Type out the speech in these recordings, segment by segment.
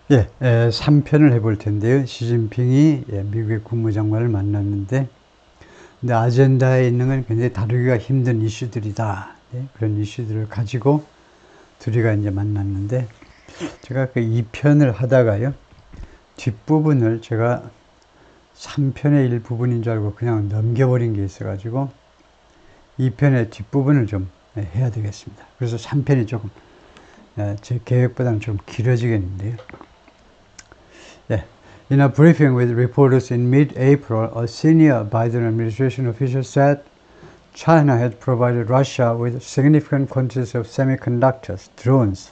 예, 3편을 해볼 텐데요. 시진핑이 미국의 국무장관을 만났는데, 근데 아젠다에 있는 건 굉장히 다루기가 힘든 이슈들이다. 그런 이슈들을 가지고 둘이가 이제 만났는데, 제가 그 2편을 하다가요, 뒷부분을 제가 3편의 일부분인 줄 알고 그냥 넘겨버린 게 있어가지고, 2편의 뒷부분을 좀 해야 되겠습니다. 그래서 3편이 조금 제 계획보다는 좀 길어지겠는데요. Yeah. In a briefing with reporters in mid-April, a senior Biden administration official said China had provided Russia with significant quantities of semiconductors, drones,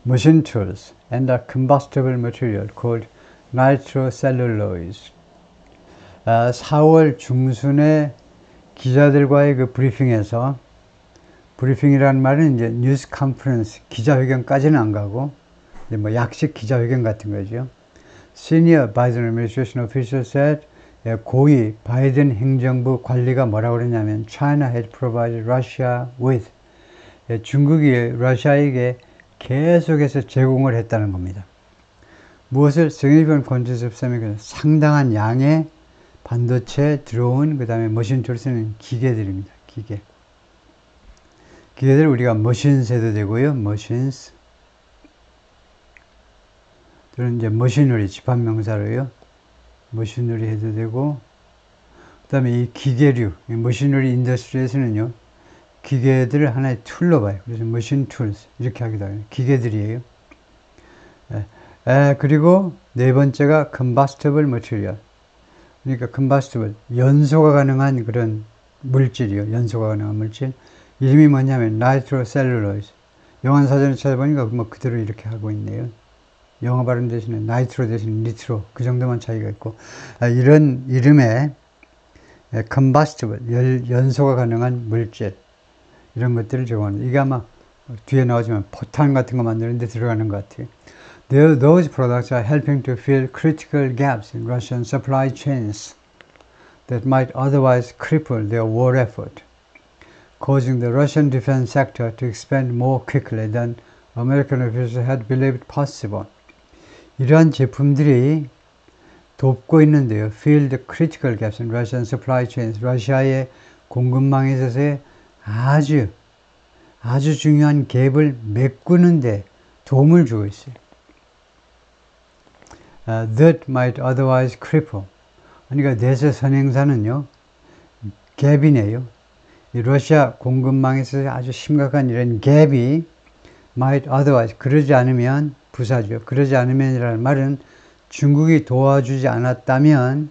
machine tools, and a combustible material called nitrocellulose. 4월 중순에 기자들과의 그 브리핑에서, 브리핑이라는 말은 이제 뉴스 컨퍼런스, 기자회견까지는 안 가고 뭐 약식 기자회견 같은 거죠. Senior Biden administration official said, 고위 바이든 행정부 관리가 뭐라고 그러냐면 China had provided Russia with, 중국이 러시아에게 계속해서 제공을 했다는 겁니다. 무엇을? Significant quantities of semiconductors, 상당한 양의 반도체, 드론, 그 다음에 머신 툴 쓰는 기계들입니다. 기계들 우리가 머신스 해도 되고요. 머신스. 그런 이제 머시너리, 집합명사로요. 머시너리 해도 되고, 그 다음에 이 기계류, 머시너리 인더스트리에서는요, 기계들을 하나의 툴로 봐요. 그래서 머신 툴스, 이렇게 하기도 해요. 기계들이에요. 그리고 네 번째가 combustible material. 그러니까 combustible, 연소가 가능한 그런 물질이요. 연소가 가능한 물질. 이름이 뭐냐면 nitrocellulose. 영어사전을 찾아보니까 뭐 그대로 이렇게 하고 있네요. 영어 발음 대신에 나이트로 대신 니트로, 그 정도만 차이가 있고, 이런 이름의 combustible, 연소가 가능한 물질, 이런 것들을 제공하는, 이게 아마 뒤에 나오지만 포탄 같은 거 만드는 데 들어가는 것 같아요. Those products are helping to fill critical gaps in Russian supply chains that might otherwise cripple their war effort, causing the Russian defense sector to expand more quickly than American officials had believed possible. 이러한 제품들이 돕고 있는데요. Fill the critical gaps in Russian supply chains. 러시아의 공급망에 있어서의 아주 중요한 갭을 메꾸는데 도움을 주고 있어요. That might otherwise cripple. 그러니까 대서선행사는요, 갭이네요. 이 러시아 공급망에 있어서 아주 심각한 이런 갭이 might otherwise, 그러지 않으면 부사죠. 그러지 않으면이라는 말은 중국이 도와주지 않았다면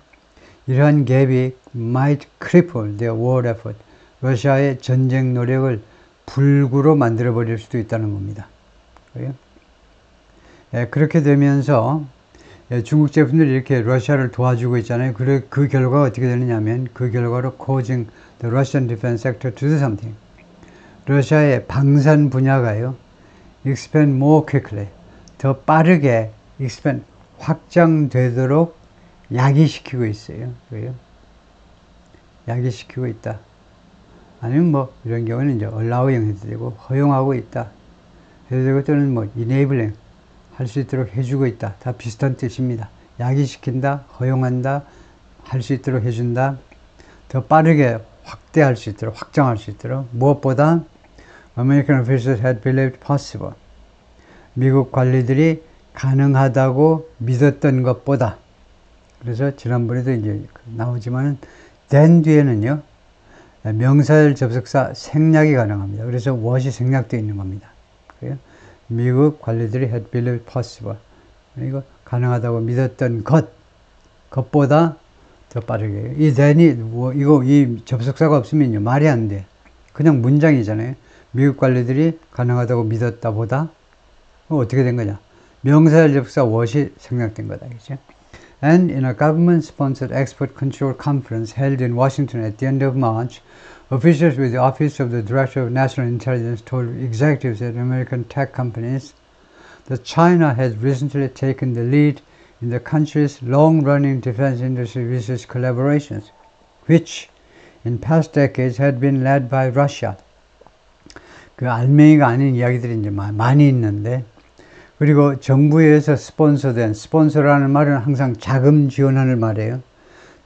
이러한 갭이 might cripple their war effort, 러시아의 전쟁 노력을 불구로 만들어 버릴 수도 있다는 겁니다. 그렇게 되면서 중국 제품들이 이렇게 러시아를 도와주고 있잖아요. 그 결과가 어떻게 되느냐면 그 결과로 causing the Russian defense sector to do something. 러시아의 방산 분야가요, expand more quickly, 더 빠르게 expand, 확장되도록 야기시키고 있어요. 그래요? 야기시키고 있다. 아니면 뭐 이런 경우는 이제 allowing 해도 되고 허용하고 있다 해도 되고, 또는 뭐 enabling, 할 수 있도록 해주고 있다. 다 비슷한 뜻입니다. 야기시킨다, 허용한다, 할 수 있도록 해준다, 더 빠르게 확대할 수 있도록, 확장할 수 있도록. 무엇보다 American officials had believed possible, 미국 관리들이 가능하다고 믿었던 것보다. 그래서 지난번에도 이제 나오지만은 then 뒤에는요, 명사절 접속사 생략이 가능합니다. 그래서 what이 생략되어 있는 겁니다. 그래요? 미국 관리들이 had believed possible, 이거 가능하다고 믿었던 것보다 더 빠르게. 이 then이 이 접속사가 없으면요, 말이 안 돼. 그냥 문장이잖아요. 미국 관리들이 가능하다고 믿었다 보다. 어떻게 된 거냐? 명사절 접속사 what이 생략된 거다. 그죠? And in a government-sponsored export control conference held in Washington at the end of March, officials with the Office of the Director of National Intelligence told executives at American tech companies that China has recently taken the lead in the country's long-running defense industry research collaborations, which in past decades had been led by Russia. 그 알맹이가 아닌 이야기들이 이제 많이 있는데, 그리고 정부에서 스폰서라는 말은 항상 자금 지원하는 말이에요.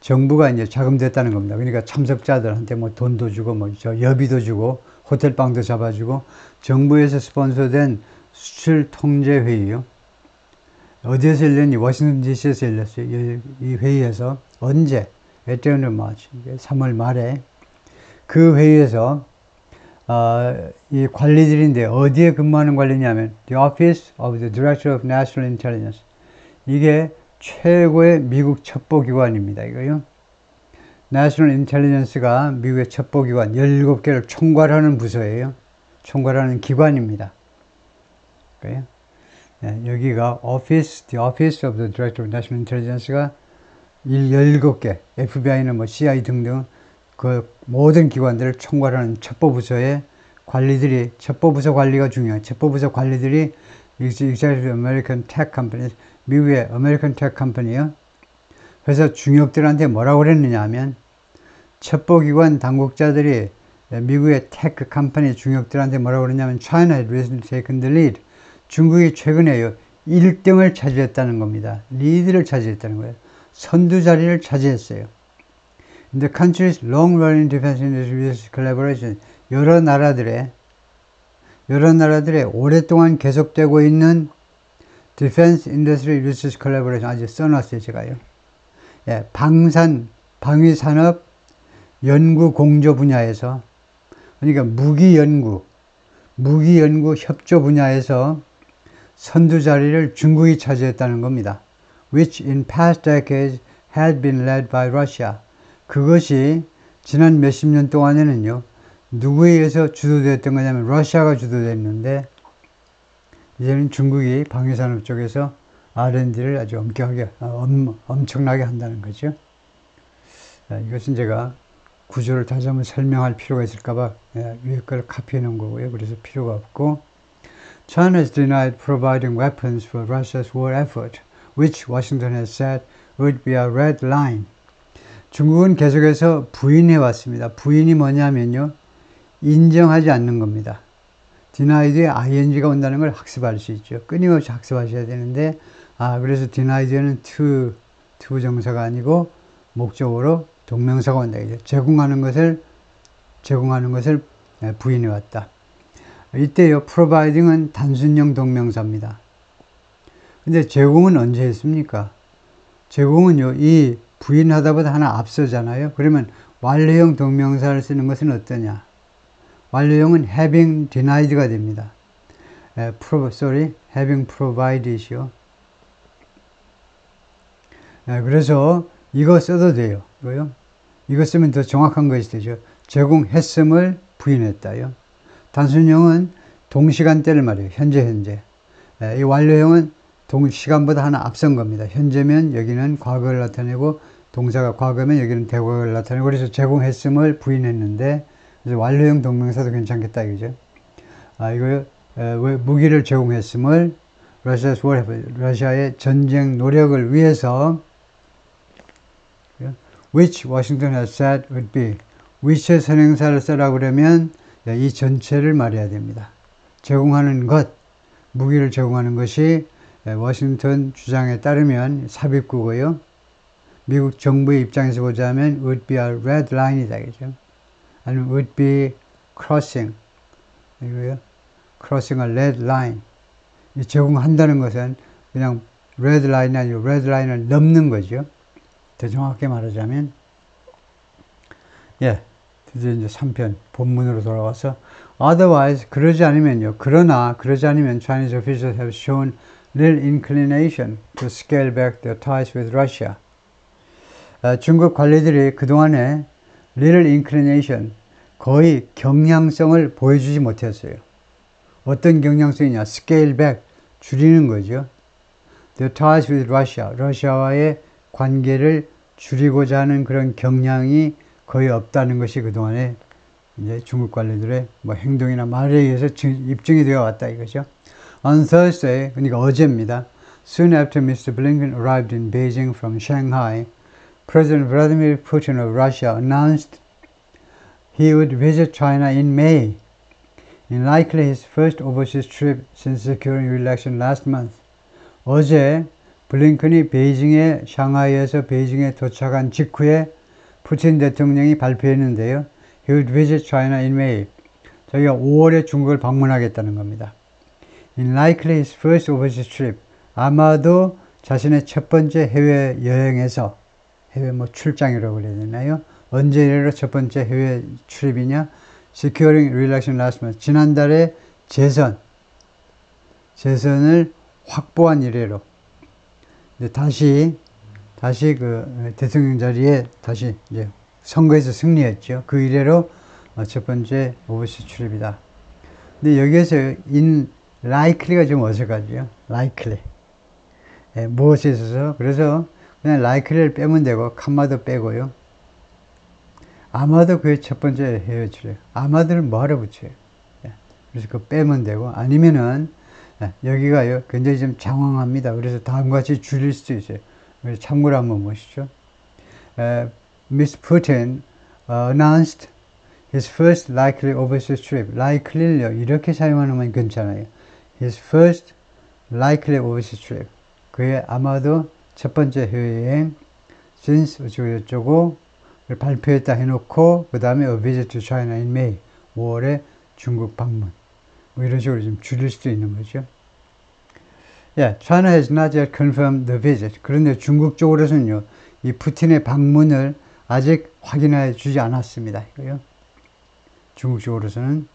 정부가 이제 자금됐다는 겁니다. 그러니까 참석자들한테 뭐 돈도 주고, 뭐 여비도 주고, 호텔방도 잡아주고, 정부에서 스폰서된 수출 통제 회의요. 어디에서 열렸니? 워싱턴 DC에서 열렸어요. 이 회의에서 언제? At the end of March, 3월 말에 그 회의에서 이 관리들인데 어디에 근무하는 관리냐면 The Office of the Director of National Intelligence. 이게 최고의 미국 첩보기관입니다. 이거요. National Intelligence가 미국의 첩보기관 17개를 총괄하는 부서예요. 총괄하는 기관입니다. 그래요? 네, 여기가 The Office of the Director of National Intelligence가 17개, FBI는 뭐 CIA 등등 그 모든 기관들을 총괄하는 첩보부서의 관리들이, 첩보부서 관리가 중요해요. 첩보부서 관리들이 Executive American Tech Companies, 미국의 American Tech Company요. 그래서 중역들한테 뭐라고 그랬느냐 하면 첩보기관 당국자들이 미국의 테크 컴퍼니 중역들한테 뭐라고 그랬냐면 China had recently taken the lead. 중국이 최근에요 1등을 차지했다는 겁니다. 리드를 차지했다는 거예요. 선두 자리를 차지했어요. In the country's long-running defense industry research collaboration, 여러 나라들의 오랫동안 계속되고 있는 defense industry research collaboration 아주 써놨어요 제가요. 예, 방위산업 연구 공조 분야에서, 그러니까 무기 연구 협조 분야에서 선두 자리를 중국이 차지했다는 겁니다. Which in past decades had been led by Russia. 그것이 지난 몇십 년 동안에는요, 누구에 의해서 주도됐던 거냐면 러시아가 주도됐는데 이제는 중국이 방위산업 쪽에서 R&D를 아주 엄청나게 한다는 거죠. 이것은 제가 구조를 다시 한번 설명할 필요가 있을까봐 위에 걸 카피해 놓은 거고요. 그래서 필요가 없고, China has denied providing weapons for Russia's war effort, which Washington has said would be a red line. 중국은 계속해서 부인해 왔습니다. 부인이 뭐냐면요, 인정하지 않는 겁니다. denied에 ing가 온다는 걸 학습할 수 있죠. 끊임없이 학습하셔야 되는데, 그래서 denied에는 to 정사가 아니고 목적으로 동명사가 온다. 제공하는 것을 부인해 왔다. 이때요, providing은 단순형 동명사입니다. 근데 제공은 언제 했습니까? 제공은요, 이 부인하다보다 하나 앞서잖아요. 그러면 완료형 동명사를 쓰는 것은 어떠냐? 완료형은 having denied가 됩니다. having provided이요. 그래서 이거 써도 돼요. 이거 쓰면 더 정확한 것이 되죠. 제공했음을 부인했다요. 단순형은 동시간대를 말해요. 현재. 이 완료형은 시간보다 하나 앞선 겁니다. 현재면 여기는 과거를 나타내고, 동사가 과거면 여기는 대과거를 나타내고, 그래서 제공했음을 부인했는데, 그래서 완료형 동명사도 괜찮겠다, 이거죠. 무기를 제공했음을 러시아의 전쟁 노력을 위해서, which Washington has said would be, which의 선행사를 쓰라고 그러면 이 전체를 말해야 됩니다. 제공하는 것, 무기를 제공하는 것이 워싱턴 주장에 따르면 삽입구고요. 미국 정부의 입장에서 보자면 would be a red line이다, 그죠? 아니면 would be crossing, 이거요. crossing a red line. 이 제공한다는 것은 그냥 red line이 아니고 red line을 넘는 거죠. 더 정확하게 말하자면, 드디어 이제 3편 본문으로 돌아와서, otherwise, 그러지 않으면 Chinese officials have shown little inclination to scale back their ties with Russia. 중국 관리들이 그동안에 little inclination, 거의 경향성을 보여주지 못했어요. 어떤 경향성이냐? scale back, 줄이는 거죠. their ties with Russia, 러시아와의 관계를 줄이고자 하는 그런 경향이 거의 없다는 것이 그동안에 이제 중국 관리들의 행동이나 말에 의해서 입증이 되어 왔다 이거죠. On Thursday, 그러니까 어제입니다. Soon after Mr. Blinken arrived in Beijing from Shanghai, President Vladimir Putin of Russia announced he would visit China in May. in likely his first overseas trip since securing re-election last month. 어제 블링컨이 베이징에 상하이에서 베이징에 도착한 직후에 푸틴 대통령이 발표했는데요. He would visit China in May. 자기가 5월에 중국을 방문하겠다는 겁니다. In likely his first overseas trip. 아마도 자신의 첫 번째 해외 여행에서 해외 출장이라고 그래야 되나요? 언제 이래로 첫 번째 해외 출입이냐? Securing re-election last month. 지난달에 재선을 확보한 이래로. 다시 그 대통령 자리에 다시 이제 선거에서 승리했죠. 그 이래로 첫 번째 오버시스 출입이다. 근데 여기에서 in likely가 좀 어색하죠. likely. 무엇에 있어서. 그래서 그냥 likely를 빼면 되고, 칸마도 빼고요. 아마도 그의 첫 번째 해외 출입. 아마도를 뭐하러 붙여요. 그래서 그거 빼면 되고, 아니면은, 여기가요, 굉장히 좀 장황합니다. 그래서 다음과 같이 줄일 수도 있어요. 그래서 참고로 한번 보시죠. Mr. Putin announced his first likely overseas trip. likely를 이렇게 사용하면 괜찮아요. His first likely overseas trip. 그의 아마도 첫 번째 해외여행 since 어쩌고 발표했다 해놓고 그 다음에 a visit to China in May 5월에 중국 방문 뭐 이런 식으로 좀 줄일 수도 있는 거죠. Yeah, China has not yet confirmed the visit. 그런데 중국 쪽으로서는요, 이 푸틴의 방문을 아직 확인해 주지 않았습니다. 이거요. 중국 쪽으로서는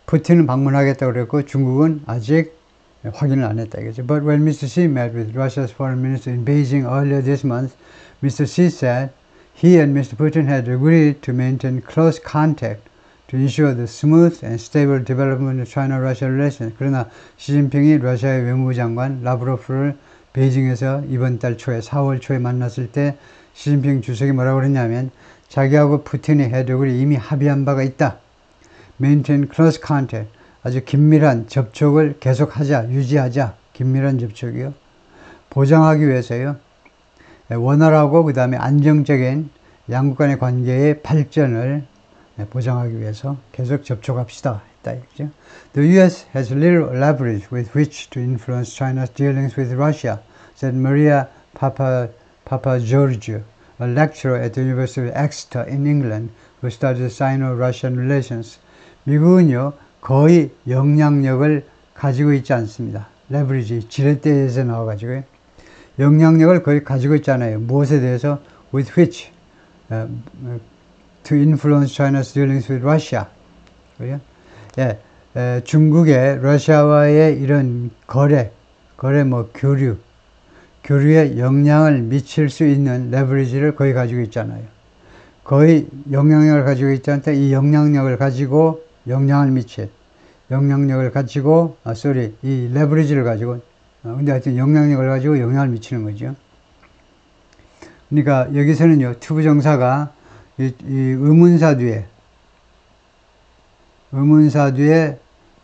푸틴은 방문하겠다고 그랬고 중국은 아직 확인을 안 했다 이거죠. But when Mr. Xi met with Russia's foreign minister in Beijing earlier this month, Mr. Xi said he and Mr. Putin had agreed to maintain close contact to ensure the smooth and stable development of China-Russia relations. 그러나 시진핑이 러시아의 외무부 장관 라브로프를 베이징에서 이번 달 초에 4월 초에 만났을 때 시진핑 주석이 뭐라고 그랬냐면 자기하고 푸틴의 해독을 이미 합의한 바가 있다. Maintain close contact. 아주 긴밀한 접촉을 계속하자, 유지하자. 긴밀한 접촉이요. 보장하기 위해서요. 원활하고 그 다음에 안정적인 양국 간의 관계의 발전을 보장하기 위해서 계속 접촉합시다. 했다. 그죠? The US has little leverage with which to influence China's dealings with Russia, said Maria Papageorgiou, a lecturer at the University of Exeter in England who studies Sino-Russian relations. 미국은요, 거의 영향력을 가지고 있지 않습니다. 레버리지, 지렛대에서 나와가지고요. 영향력을 거의 가지고 있잖아요. 무엇에 대해서? With which to influence China's dealings with Russia. 그죠? 예, 중국의 러시아와의 이런 거래 교류에 영향을 미칠 수 있는 레버리지를 거의 가지고 있잖아요. 거의 영향력을 가지고 있지 않다. 이 영향력을 가지고 영향을 미칠, 이 레버리지를 가지고, 근데 하여튼 영향력을 가지고 영향을 미치는 거죠. 그러니까 여기서는요, 투부정사가 이 의문사 뒤에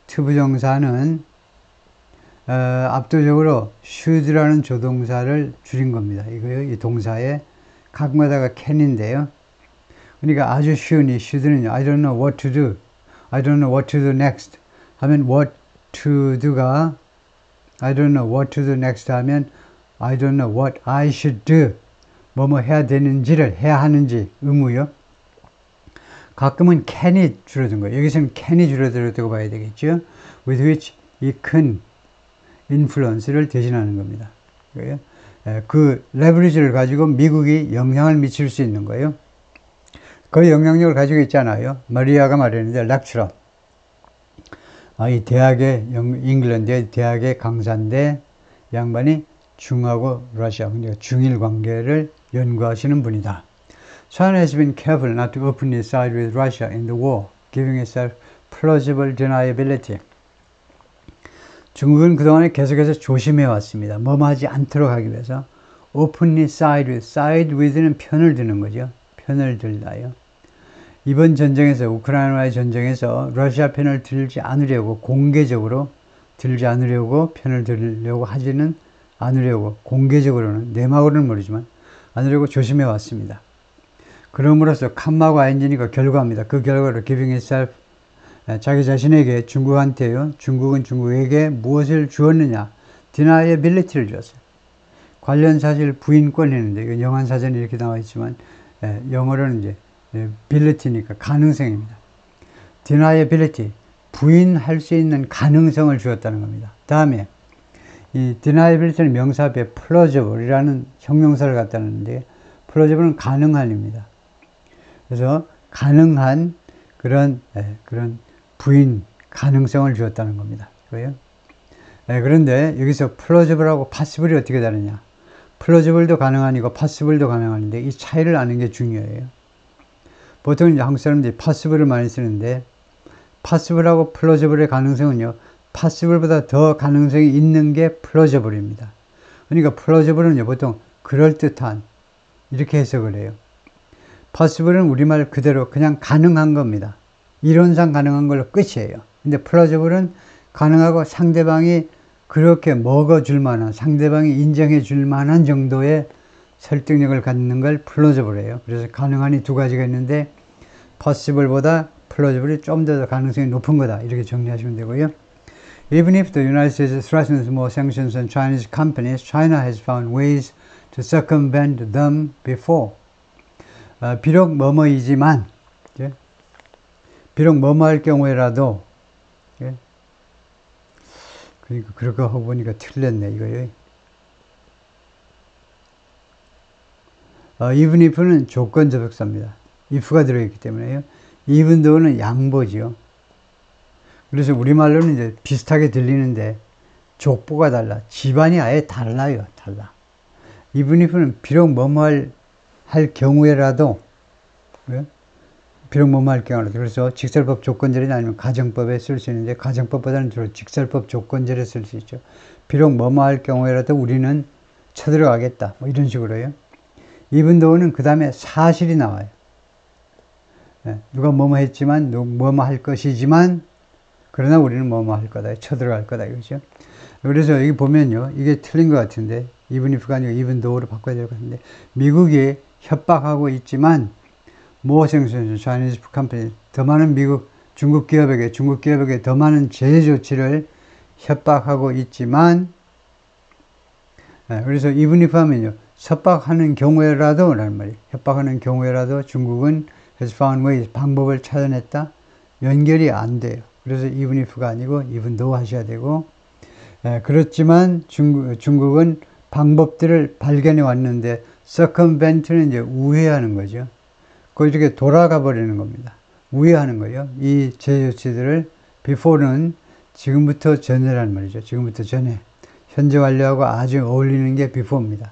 투부정사는 압도적으로 should라는 조동사를 줄인 겁니다. 이거요, 이 동사에 각마다가 can인데요. 그러니까 아주 쉬운 이 should는요, I don't know what to do, I don't know what to do next 하면 what to do가 I don't know what to do next 하면 I don't know what I should do. 뭐뭐 해야 되는지를 해야 하는지 의무요. 가끔은 can이 줄어든 거예요. 여기서는 can이 줄어들었다고 봐야 되겠죠. With which 이 큰 influence를 대신하는 겁니다. 그 레버리지를 가지고 미국이 영향을 미칠 수 있는 거예요. 그 영향력을 가지고 있잖아요. 마리아가 말했는데 렉처러. 이 대학의 잉글랜드의 대학의 강사인데 양반이 중하고 러시아, 그러니까 중일 관계를 연구하시는 분이다. China has been careful not to openly side with Russia in the war, giving itself plausible deniability. 중국은 그동안에 계속해서 조심해 왔습니다. 뭐하지 않도록 하기 위해서. openly side with는 편을 드는 거죠. 편을 들다요. 이번 전쟁에서, 우크라이나와의 전쟁에서 러시아 편을 들지 않으려고, 공개적으로 들지 않으려고, 편을 들려고 하지는 않으려고, 공개적으로는, 내막으로는 모르지만 않으려고 조심해 왔습니다. 그럼으로써 칸마고 ING니까 결과입니다. 그 결과로 giving itself 자기 자신에게 중국한테요. 중국은 중국에게 무엇을 주었느냐? deniability를 줬어요. 관련 사실 부인권 했는데, 이건 영한 사전에 이렇게 나와 있지만, 영어로는 이제, ability니까 가능성입니다. deniability, 부인할 수 있는 가능성을 주었다는 겁니다. 다음에, 이 deniability는 명사 앞에 plausible이라는 형용사를 갖다 놨는데, plausible은 가능한입니다. 그래서, 가능한 그런 부인, 가능성을 주었다는 겁니다. 그래요? 그런데 여기서 plausible하고 possible이 어떻게 다르냐? plausible도 가능한이고 possible도 가능한인데 이 차이를 아는 게 중요해요. 보통 이제 한국 사람들이 possible을 많이 쓰는데 possible하고 plausible의 가능성은요, possible보다 더 가능성이 있는 게 plausible입니다. 그러니까 plausible은요, 보통 그럴듯한 이렇게 해석을 해요. possible은 우리말 그대로 그냥 가능한 겁니다. 이론상 가능한 걸로 끝이에요. 근데 plausible은 가능하고 상대방이 그렇게 먹어줄 만한, 상대방이 인정해 줄 만한 정도의 설득력을 갖는 걸 plausible예요. 그래서 가능한이 두 가지가 있는데 possible보다 plausible이 좀 더 가능성이 높은 거다. 이렇게 정리하시면 되고요. Even if the United States threatens more sanctions on Chinese companies, China has found ways to circumvent them before. 비록 뭐뭐이지만, 비록 뭐뭐할 경우에라도, 그러니까 그렇게 하고 보니까 틀렸네, 이거요. even if는 조건 접속사입니다. if가 들어있기 때문에요. even though는 양보지요. 그래서 우리말로는 이제 비슷하게 들리는데 족보가 달라. 집안이 아예 달라요. 달라. even if는 비록 뭐뭐 할 경우에라도, 비록 뭐뭐 할 경우라도. 그래서 직설법 조건절이나 아니면 가정법에 쓸 수 있는데 가정법보다는 주로 직설법 조건절에 쓸 수 있죠. 비록 뭐뭐 할 경우에라도 우리는 쳐들어가겠다. 뭐 이런 식으로요. even though는 그 다음에 사실이 나와요. 누가 뭐뭐 했지만, 뭐뭐 할 것이지만, 그러나 우리는 뭐뭐 할 거다. 쳐들어갈 거다. 이거죠. 그래서 여기 보면요. 이게 틀린 것 같은데, even if가 아니고 even though로 바꿔야 될 것 같은데, 미국이 협박하고 있지만, more sanctions, Chinese company, 더 많은 중국 기업에게 더 많은 제재 조치를 협박하고 있지만, 그래서 even if 하면요. 협박하는 경우에라도, 라는 말이에요. 협박하는 경우에라도 중국은 has found ways, 방법을 찾아냈다. 연결이 안 돼요. 그래서 even if가 아니고 even though 하셔야 되고, 그렇지만 중국은 방법들을 발견해 왔는데, circumvent는 이제 우회하는 거죠. 이렇게 돌아가 버리는 겁니다. 우회하는 거예요. 이 제조치들을 before는 지금부터 전에라는 말이죠. 지금부터 전에. 현재 완료하고 아주 어울리는 게 before입니다.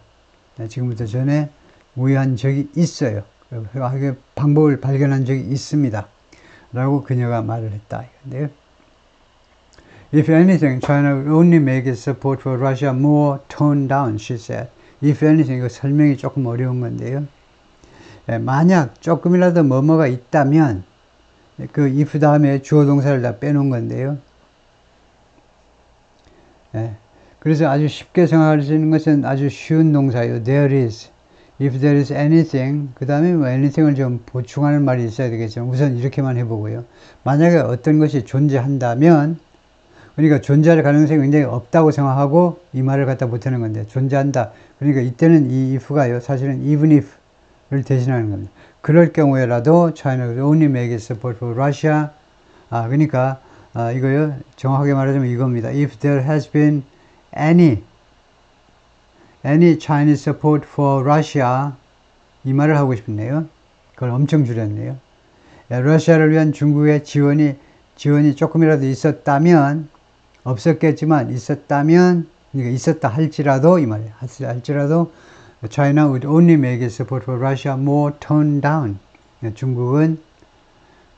지금부터 전에 우회한 적이 있어요. 방법을 발견한 적이 있습니다. 라고 그녀가 말을 했다. 근데요. If anything, China will only make its support for Russia more toned down, she said. If anything, 이거 설명이 조금 어려운 건데요. 만약 조금이라도 뭐뭐가 있다면, 그 if 다음에 주어 동사를 다 빼놓은 건데요. 그래서 아주 쉽게 생각할 수 있는 것은 아주 쉬운 동사예요. There is. If there is anything, 그 다음에 뭐 anything을 좀 보충하는 말이 있어야 되겠지만 우선 이렇게만 해보고요. 만약에 어떤 것이 존재한다면, 그러니까 존재할 가능성이 굉장히 없다고 생각하고 이 말을 갖다 못하는 건데, 존재한다. 그러니까 이때는 이 if가요. 사실은 even if를 대신하는 겁니다. 그럴 경우에라도 China will only make its support for Russia. 그러니까 이거요. 정확하게 말하자면 이겁니다. If there has been any Chinese support for Russia, 이 말을 하고 싶네요. 그걸 엄청 줄였네요. 러시아를 위한 중국의 지원이 조금이라도 있었다면, 없었겠지만 있었다면, 그러니까 있었다 할지라도 이 말이에요. 할지라도 China would only make its support for Russia more toned down. 중국은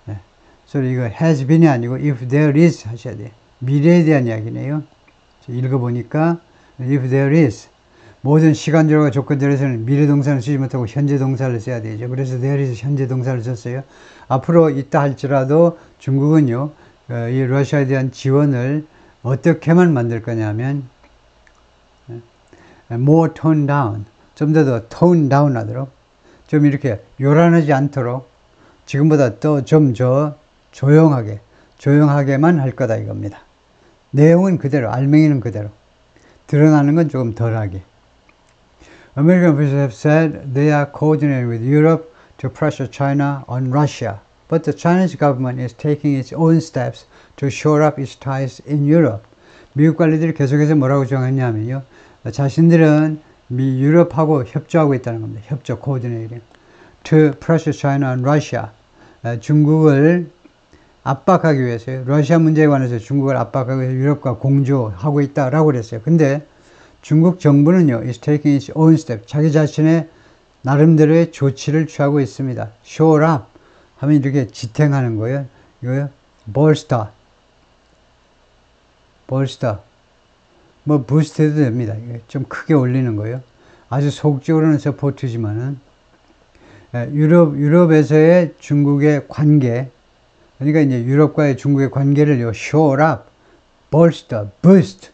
그래서 이거 has been이 아니고 if there is 하셔야 돼요. 미래에 대한 이야기네요. 읽어보니까 if there is, 모든 시간절과 조건절에서는 미래 동사를 쓰지 못하고 현재 동사를 써야 되죠. 그래서 there is 현재 동사를 썼어요. 앞으로 있다 할지라도 중국은요, 이 러시아에 대한 지원을 어떻게만 만들 거냐면 more tone down, 좀 더 tone down 하도록, 좀 이렇게 요란하지 않도록, 지금보다 또 좀 조용하게, 조용하게만 할 거다 이겁니다. 내용은 그대로, 알맹이는 그대로. 드러나는 건 조금 덜하게. American officials have said they are coordinating with Europe to pressure China on Russia. But the Chinese government is taking its own steps to shore up its ties in Europe. 미국 관리들이 계속해서 뭐라고 주장했냐면요. 자신들은 유럽하고 협조하고 있다는 겁니다. 협조, coordinating. To pressure China on Russia. 중국을 압박하기 위해서요. 러시아 문제에 관해서 중국을 압박하기 위해서 유럽과 공조하고 있다라고 그랬어요. 근데 중국 정부는요, is taking its own step. 자기 자신의 나름대로의 조치를 취하고 있습니다. shore up 하면 이렇게 지탱하는 거예요. 이거요. bolster. 뭐 boost 해도 됩니다. 좀 크게 올리는 거예요. 아주 속적으로는 서포트지만은 유럽에서의 중국의 관계, 그러니까 이제 유럽과의 중국의 관계를 shore up, bolster, boost,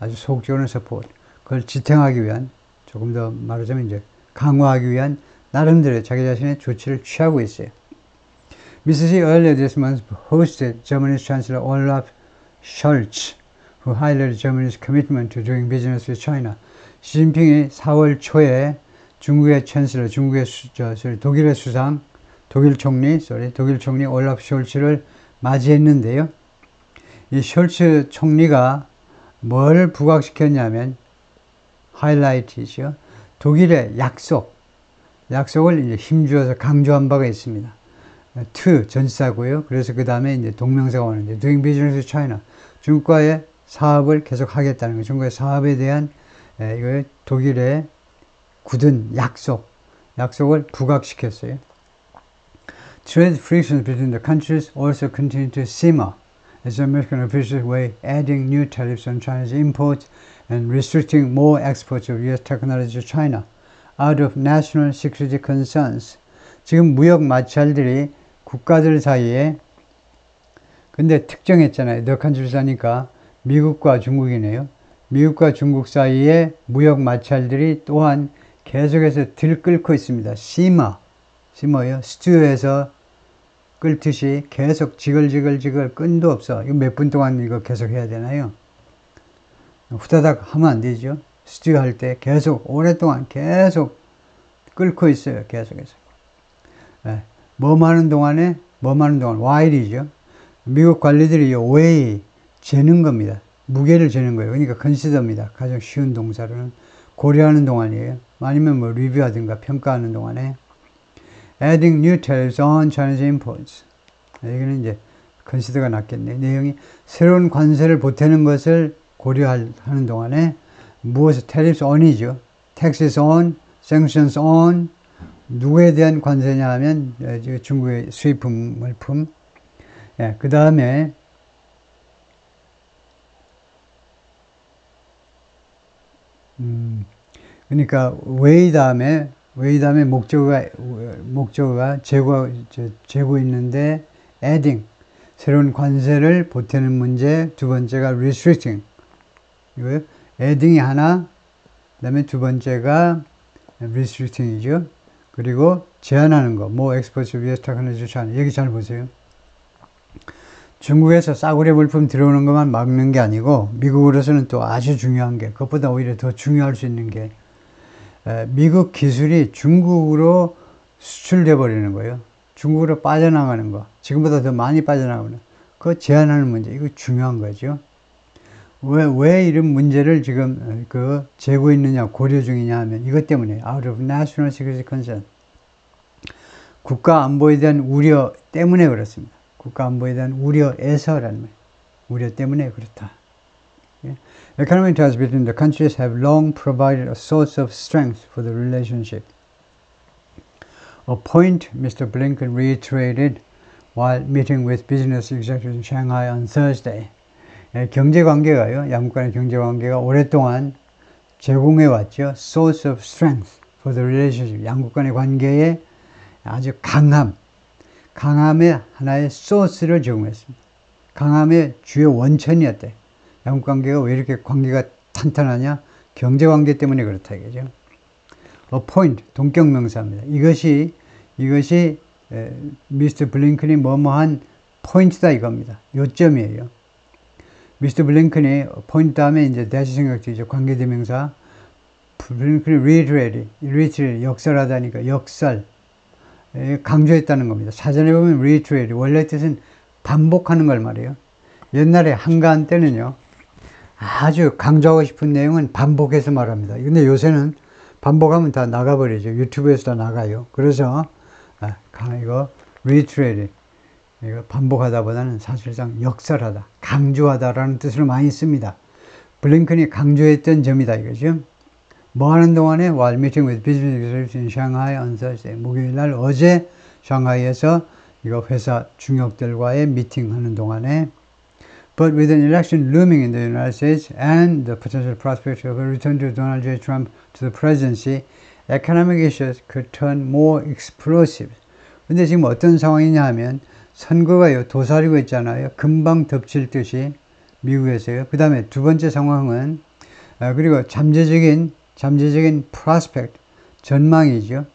아주 속적으로는 서포트, 그걸 지탱하기 위한, 조금 더 말하자면 이제 강화하기 위한 나름대로 자기 자신의 조치를 취하고 있어요. Mrs. Xi earlier this month hosted Germany's Chancellor Olaf Scholz, who highlighted Germany's commitment to doing business with China. 시진핑이 4월 초에 중국의 챈슬러, 독일의 수상, 독일 총리 올라프 숄츠를 맞이했는데요. 이 숄츠 총리가 뭘 부각시켰냐면, 하이라이트이죠. 독일의 약속을 이제 힘주어서 강조한 바가 있습니다. to 전치사고요. 그래서 그 다음에 이제 동명사가 오는데, doing business with China. 중국과의 사업을 계속 하겠다는 거예요. 중국의 사업에 대한 이거 독일의 굳은 약속을 부각시켰어요. Trade frictions between the countries also continue to simmer as American officials weigh adding new tariffs on Chinese imports and restricting more exports of U.S. technology to China out of national security concerns. 지금 무역 마찰들이 국가들 사이에, 근데 특정했잖아요. The countries 하니까 미국과 중국이네요. 미국과 중국 사이에 무역 마찰들이 또한 계속해서 들끓고 있습니다. 심어요. 스튜에서 끓듯이 계속 지글지글 끈도 없어. 이거 몇 분 동안 이거 계속 해야 되나요? 후다닥 하면 안 되죠. 스튜 할 때 계속 오랫동안 계속 끓고 있어요. 계속해서. 뭐 많은 동안 while이죠. 미국 관리들이 way 재는 겁니다. 무게를 재는 거예요. 그러니까 consider입니다. 가장 쉬운 동사로는 고려하는 동안이에요. 아니면 뭐 리뷰하든가 평가하는 동안에 adding new tariffs on Chinese imports. 여기는 이제 consider가 낫겠네. 내용이 새로운 관세를 보태는 것을 고려하는 동안에 무엇을 tariffs on이죠. taxes on, sanctions on. 누구에 대한 관세냐 하면 중국의 수입품, 물품. 그 다음에 그러니까 way 다음에 목적어가 재고 있는데 adding 새로운 관세를 보태는 문제. 두 번째가 restricting 이거요. adding이 하나, 그다음에 두 번째가 restricting이죠. 그리고 제한하는 거, more exports of US technology to China. 여기 잘 보세요. 중국에서 싸구려 물품 들어오는 것만 막는 게 아니고, 미국으로서는 또 아주 중요한 게, 그것보다 오히려 더 중요할 수 있는 게, 미국 기술이 중국으로 수출돼 버리는 거예요. 중국으로 빠져나가는 거, 지금보다 더 많이 빠져나가는 거, 제한하는 문제. 이거 중요한 거죠. 왜 이런 문제를 지금 재고 있느냐, 고려 중이냐 하면 이것 때문에 out of national security concern. 국가 안보에 대한 우려 때문에 그렇습니다. 국가 안보에 대한 우려에서라는 거예요. 우려 때문에 그렇다. Economic ties between the countries have long provided a source of strength for the relationship. A point Mr. Blinken reiterated while meeting with business executives in Shanghai on Thursday. 경제관계가요, 양국 간의 경제관계가 오랫동안 제공해 왔죠. Source of strength for the relationship. 양국 간의 관계에 아주 강함의 하나의 소스를 제공했습니다. 강함의 주요 원천이었대. 양국 관계가 왜 이렇게 관계가 탄탄하냐? 경제관계 때문에 그렇다 이거죠. appoint, 동격명사입니다. 이것이 미스터 블링컨이 뭐뭐한 포인트다 이겁니다. 요점이에요. 미스터 블링컨이 포인트 다음에 이제 대시 생각되죠. 관계대명사. 블링컨이 reiterate, 역설하다니까 역설. 강조했다는 겁니다. 사전에 보면 reiterate, 원래 뜻은 반복하는 걸 말이에요. 옛날에 한가한 때는요, 아주 강조하고 싶은 내용은 반복해서 말합니다. 근데 요새는 반복하면 다 나가버리죠. 유튜브에서 다 나가요. 그래서 이거 reiterate, 이거 반복하다보다는 사실상 역설하다, 강조하다라는 뜻으로 많이 씁니다. 블링컨이 강조했던 점이다 이거죠. 뭐 하는 동안에 while meeting with business executives in Shanghai on Thursday, 목요일 날 어제 상하이에서 이거 회사 중역들과의 미팅하는 동안에 But with an election looming in the United States and the potential prospect of a return to Donald J. Trump to the presidency, economic issues could turn more explosive. 근데 지금 어떤 상황이냐 하면 선거가 도사리고 있잖아요. 금방 덮칠 듯이 미국에서요. 그 다음에 두 번째 상황은 그리고 잠재적인 prospect, 전망이죠.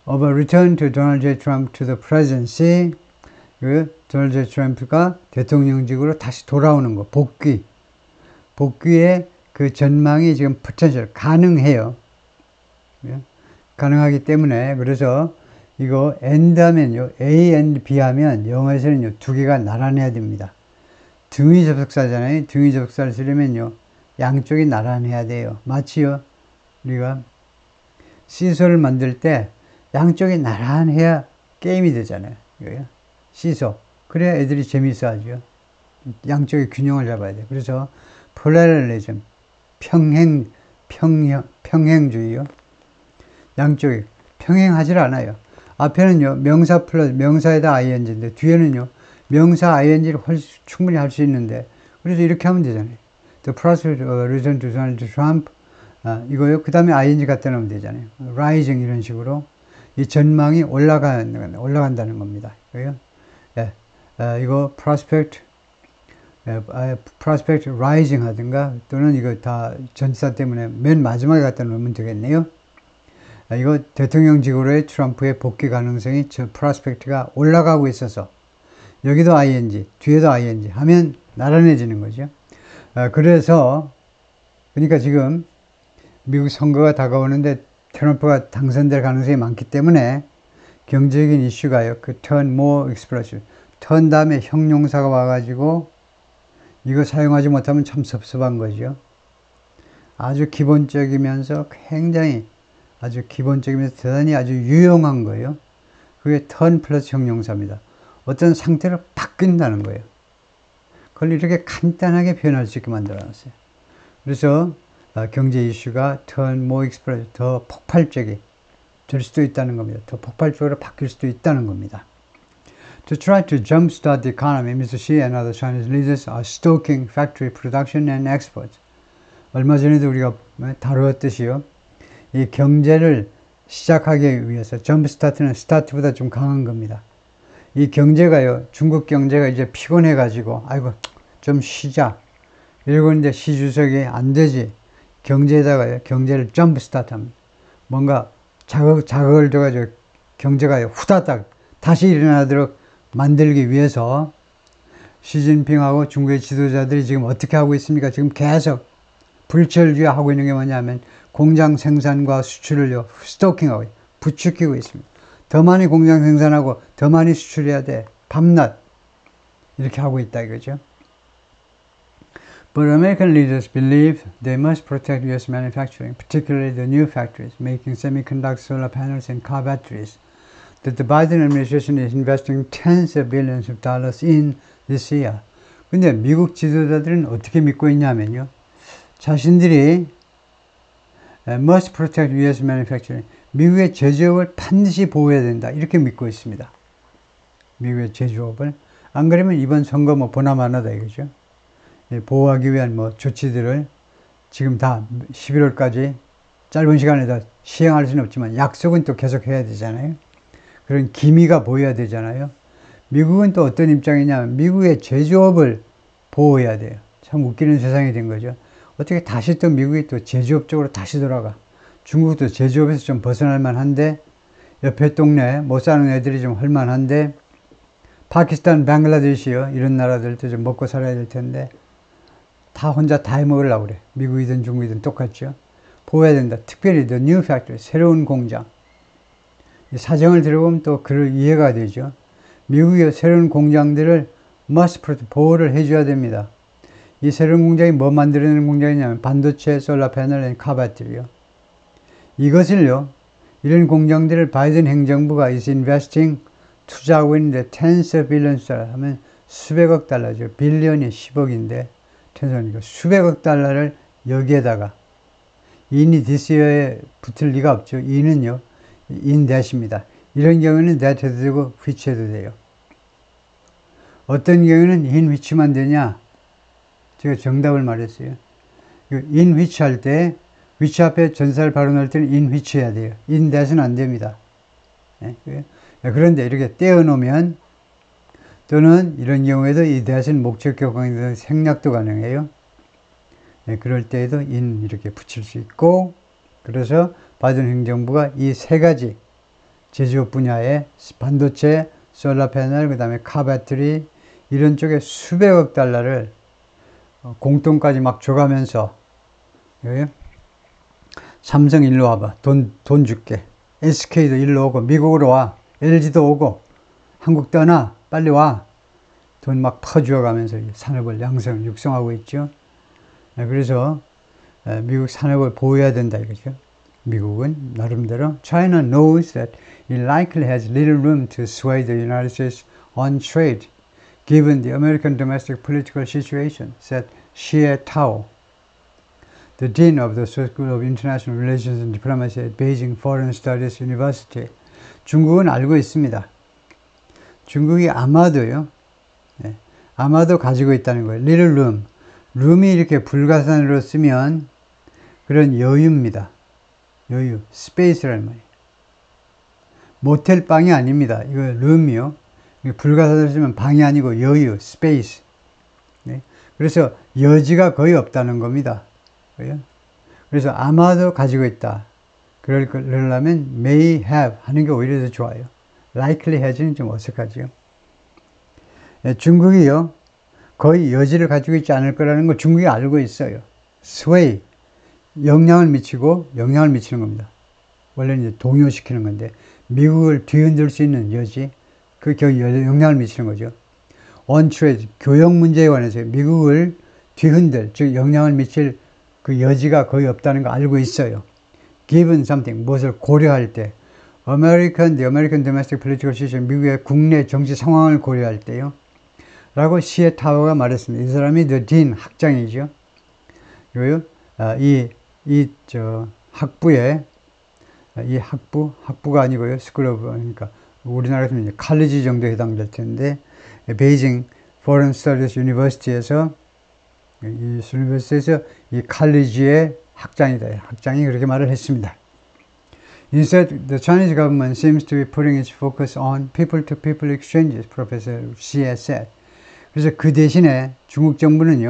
Of a return to Donald J. Trump to the presidency, 그 도널드 J. 트럼프가 대통령직으로 다시 돌아오는 거, 복귀의 그 전망이 지금 potential, 가능해요. 가능하기 때문에 그래서 이거 and 하면요, A and B 하면 영어에서는요, 두 개가 나란해야 됩니다. 등위 접속사잖아요. 등위 접속사를 쓰려면요, 양쪽이 나란해야 돼요. 마치요, 우리가 시소를 만들 때 양쪽이 나란해야 게임이 되잖아요. 시소. 그래야 애들이 재밌어 하죠. 양쪽의 균형을 잡아야 돼요. 그래서 플레럴리즘, 평행주의요. 양쪽이 평행하질 않아요. 앞에는요, 명사 플러스 명사에다 ing인데 뒤에는요, 명사 ing를 충분히 할 수 있는데, 그래서 이렇게 하면 되잖아요. The prospect of a return to Donald Trump, 이거요. 그 다음에 ing 갖다 놓으면 되잖아요. rising 이런 식으로 이 전망이 올라간다는 겁니다. 이거요. 이거 prospect rising 하든가 또는 이거 다 전치사 때문에 맨 마지막에 갖다 놓으면 되겠네요. 이거 대통령직으로의 트럼프의 복귀 가능성이 저 prospect가 올라가고 있어서 여기도 ing, 뒤에도 ing 하면 나란해지는 거죠. 그래서 그러니까 지금 미국 선거가 다가오는데 트럼프가 당선될 가능성이 많기 때문에 경제적인 이슈가요. 그 turn more explosive. turn 다음에 형용사가 와가지고 이거 사용하지 못하면 참 섭섭한 거죠. 아주 기본적이면서 굉장히 아주 기본적이면서 대단히 아주 유용한 거예요. 그게 turn 플러스 형용사입니다. 어떤 상태를 바뀐다는 거예요. 그걸 이렇게 간단하게 표현할 수 있게 만들어놨어요. 그래서 경제 이슈가 turn more explosive, 더 폭발적이 될 수도 있다는 겁니다. 더 폭발적으로 바뀔 수도 있다는 겁니다. To try to jumpstart the economy, Mr. Xi and other Chinese leaders are stoking factory production and exports. 얼마 전에도 우리가 다루었듯이요. 이 경제를 시작하기 위해서 jumpstart는 start보다 좀 강한 겁니다. 이 경제가요, 중국 경제가 이제 피곤해가지고 아이고 좀 쉬자 이러고 있는데 시 주석이 안 되지. 경제에다가요, 경제를 jumpstart합니다. 뭔가 자극을 줘가지고 경제가 후다닥 다시 일어나도록 만들기 위해서 시진핑하고 중국의 지도자들이 지금 어떻게 하고 있습니까? 지금 계속 불철주야하고 있는 게 뭐냐면 공장 생산과 수출을요, 스토킹하고 부추기고 있습니다. 더 많이 공장 생산하고 더 많이 수출해야 돼. 밤낮 이렇게 하고 있다 이거죠. But American leaders believe they must protect U.S. manufacturing, particularly the new factories making semiconductor solar panels and car batteries, that the Biden administration is investing tens of billions of dollars in this year. 근데 미국 지도자들은 어떻게 믿고 있냐면요. 자신들이 must protect U.S. manufacturing, 미국의 제조업을 반드시 보호해야 된다. 이렇게 믿고 있습니다. 미국의 제조업을. 안 그러면 이번 선거 보나마나다 이거죠. 보호하기 위한 조치들을 지금 다 11월까지 짧은 시간에 다 시행할 수는 없지만 약속은 또 계속 해야 되잖아요. 그런 기미가 보여야 되잖아요. 미국은 또 어떤 입장이냐면 미국의 제조업을 보호해야 돼요. 참 웃기는 세상이 된 거죠. 어떻게 다시 또 미국이 또 제조업 쪽으로 다시 돌아가. 중국도 제조업에서 좀 벗어날 만한데 옆에 동네 못 사는 애들이 좀 할 만한데 파키스탄, 방글라데시요. 이런 나라들도 좀 먹고 살아야 될 텐데 다 혼자 다 해먹으려고 그래. 미국이든 중국이든 똑같죠. 보호해야 된다. 특별히 the new factory, 새로운 공장. 이 사정을 들어보면 또 그를 이해가 되죠. 미국의 새로운 공장들을 must protect, 보호를 해줘야 됩니다. 이 새로운 공장이 뭐 만들어내는 공장이냐면 반도체, 솔라 패널, 카 배터리요. 이것을요, 이런 공장들을 바이든 행정부가 is investing, 투자하고 있는데 tens of billions 하면 수백억 달러죠. 빌리언이 10억인데 텐션이고 수백억 달러를 여기에다가 in이 this year에 붙을 리가 없죠. in은요, in that입니다. 이런 경우는 that 해도 되고 which 해도 돼요. 어떤 경우는 in which만 되냐? 제가 정답을 말했어요. in which 할 때 which 앞에 전사를 발음할 때는 in which 해야 돼요. in that은 안 됩니다. 그런데 이렇게 떼어놓으면 또는 이런 경우에도 이 that은 목적격 관계도 생략도 가능해요. 그럴 때에도 in 이렇게 붙일 수 있고, 그래서 바이든 행정부가 이 세 가지 제조업 분야에 반도체, 솔라 패널, 그 다음에 카 배터리 이런 쪽에 수백억 달러를 공돈까지 막 줘가면서 삼성 일로 와봐. 돈 줄게. SK도 일로 오고 미국으로 와. LG도 오고 한국 떠나. 빨리 와. 돈 막 퍼주어가면서 산업을 육성하고 있죠. 그래서 미국 산업을 보호해야 된다 이거죠. 미국은 나름대로 China knows that it likely has little room to sway the United States on trade given the American domestic political situation, said Xie Tao, the dean of the School of International Relations and Diplomacy at Beijing Foreign Studies University. 중국은 알고 있습니다. 중국이 아마도요, 아마도 가지고 있다는 거예요. little room. 룸이 이렇게 불가산으로 쓰면 그런 여유입니다. 여유, 스페이스라는 말이에요. 모텔 방이 아닙니다. 이거 룸이요. 불가산으로 쓰면 방이 아니고 여유, 스페이스. 그래서 여지가 거의 없다는 겁니다. 그래서 아마도 가지고 있다. 그러려면 may have 하는 게 오히려 더 좋아요. likely has는 좀 어색하죠. 중국이요, 거의 여지를 가지고 있지 않을 거라는 걸 중국이 알고 있어요. sway, 영향을 미치는 겁니다. 원래는 이제 동요시키는 건데, 미국을 뒤흔들 수 있는 여지, 그 영향을 미치는 거죠. on trade, 교역 문제에 관해서 미국을 뒤흔들, 즉 영향을 미칠 그 여지가 거의 없다는 거 알고 있어요. given something, 무엇을 고려할 때, the American domestic political situation, 미국의 국내 정치 상황을 고려할 때요. 라고 시에 타워가 말했습니다. 이 사람이 the dean, 학장이죠. 그리고요, 학부가 아니고요, School of, 그러니까 우리나라에서는 이제 칼리지 정도에 해당될 텐데, 베이징 Foreign Studies University에서 이 칼리지의 학장이다. 학장이 그렇게 말을 했습니다. Instead, the Chinese government seems to be putting its focus on people-to-people exchanges, Professor Xie said. 그래서 그 대신에 중국 정부는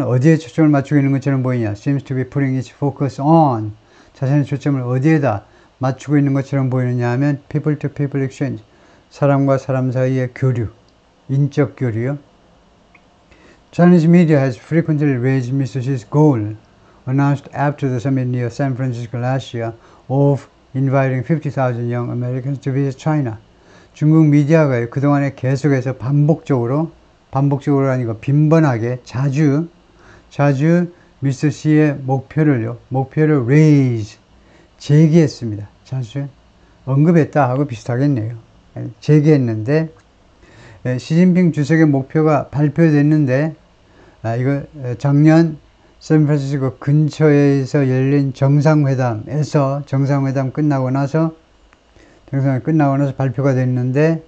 어디에 초점을 맞추고 있는 것처럼 보이냐? Seems to be putting its focus on. 자신의 초점을 어디에다 맞추고 있는 것처럼 보이느냐 하면 people-to-people exchange. 사람과 사람 사이의 교류, 인적 교류요. Chinese media has frequently raised Mr. Xi's goal, announced after the summit near San Francisco last year, of inviting 50,000 young Americans to visit China. 중국 미디어가 그동안에 계속해서 반복적으로 아니고 빈번하게 자주 미스터 C의 목표를 raise, 제기했습니다. 자주 언급했다 하고 비슷하겠네요. 제기했는데, 시진핑 주석의 목표가 발표됐는데, 이거 작년 샌프란시스코 근처에서 열린 정상회담 끝나고 나서 발표가 됐는데,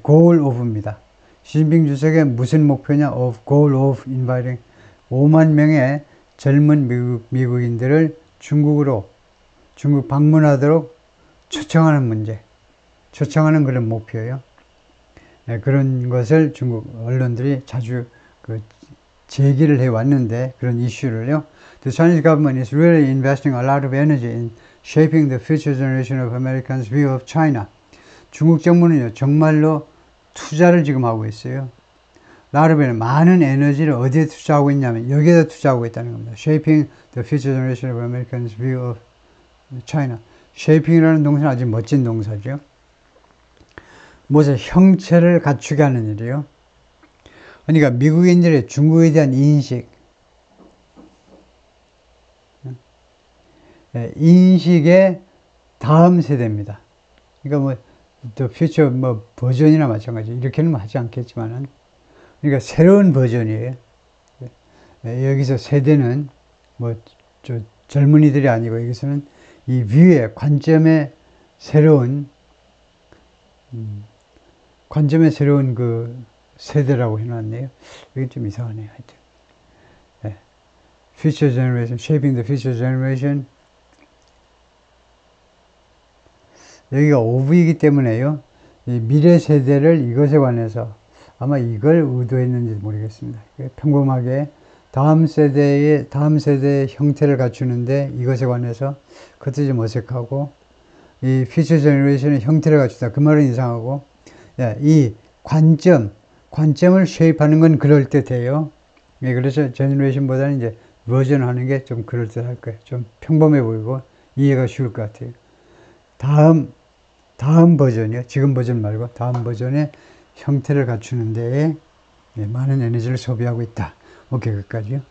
goal of입니다. 시진핑 주석의 무슨 목표냐? goal of inviting 5만 명의 젊은 미국인들을 중국 방문하도록 초청하는 그런 목표예요. 그런 것을 중국 언론들이 자주 제기를 해왔는데, 그런 이슈를요. The Chinese government is really investing a lot of energy in shaping the future generation of Americans' view of China. 중국 정부는요, 정말로 투자를 지금 하고 있어요. 라르벤은 많은 에너지를 어디에 투자하고 있냐면 여기에다 투자하고 있다는 겁니다. Shaping the future generation of Americans' view of China. Shaping이라는 동사는 아주 멋진 동사죠. 무엇의 형체를 갖추게 하는 일이요. 그러니까 미국인들의 중국에 대한 인식, 인식의 다음 세대입니다. 그러니까 뭐 The Future 뭐 버전이나 마찬가지 이렇게는 하지 않겠지만은, 그러니까 새로운 버전이에요. 여기서 세대는 뭐 젊은이들이 아니고 여기서는 이 뷰의 관점의 새로운 그 세대라고 해놨네요. 이게 좀 이상하네요. 하여튼. Future Generation, Shaping the Future Generation. 여기가 오브이기 때문에요. 이 미래 세대를 이것에 관해서 아마 이걸 의도했는지 모르겠습니다. 평범하게 다음 세대의 형태를 갖추는데 이것에 관해서 그것도 좀 어색하고, 이 Future Generation의 형태를 갖추다 그 말은 이상하고, 이 관점을 쉐입하는 건 그럴듯해요. 그래서 제너레이션보다는 이제 버전 하는 게 좀 그럴듯할 거예요. 좀 평범해 보이고 이해가 쉬울 것 같아요. 다음 버전이요. 지금 버전 말고 다음 버전의 형태를 갖추는 데에 많은 에너지를 소비하고 있다. 오케이, 여기까지요.